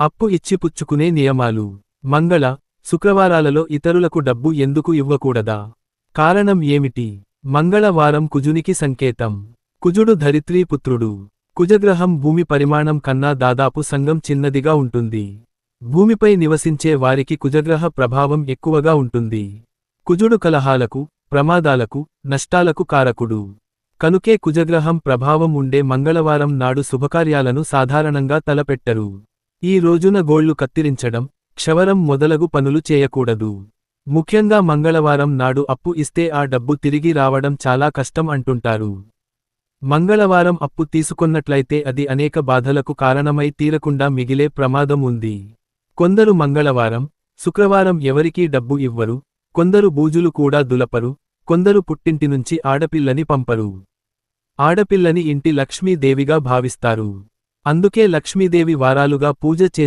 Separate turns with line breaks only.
అప్పు ఇచ్చిపుచ్చుకునే నియమాలు. మంగళ, శుక్రవారాలలో ఇతరులకు డబ్బు ఎందుకు ఇవ్వకూడదా? కారణం ఏమిటి? మంగళవారం కుజునికి సంకేతం. కుజుడు ధరిత్రీ పుత్రుడు. కుజగ్రహం భూమి పరిమాణం కన్నా దాదాపు సగం చిన్నదిగా ఉంటుంది. భూమిపై నివసించే వారికి కుజగ్రహ ప్రభావం ఎక్కువగా ఉంటుంది. కుజుడు కలహాలకు, ప్రమాదాలకు, నష్టాలకు కారకుడు. కనుకే కుజగ్రహం ప్రభావం ఉండే మంగళవారం నాడు శుభకార్యాలను సాధారణంగా తలపెట్టరు. ఈ రోజున గోళ్లు కత్తిరించడం, క్షవరం మొదలగు పనులు చేయకూడదు. ముఖ్యంగా మంగళవారం నాడు అప్పు ఇస్తే ఆ డబ్బు తిరిగి రావడం చాలా కష్టం అంటుంటారు. మంగళవారం అప్పు తీసుకొన్నట్లయితే అది అనేక బాధలకు కారణమై తీరకుండా మిగిలే ప్రమాదం ఉంది. కొందరు మంగళవారం, శుక్రవారం ఎవరికీ డబ్బు ఇవ్వరు, కొందరు బూజులు కూడా దులపరు, కొందరు పుట్టింటి నుంచి ఆడపిల్లని పంపరు. ఆడపిల్లని ఇంటి లక్ష్మీదేవిగా భావిస్తారు. అందుకే లక్ష్మీదేవి వారాలుగా పూజ చేసి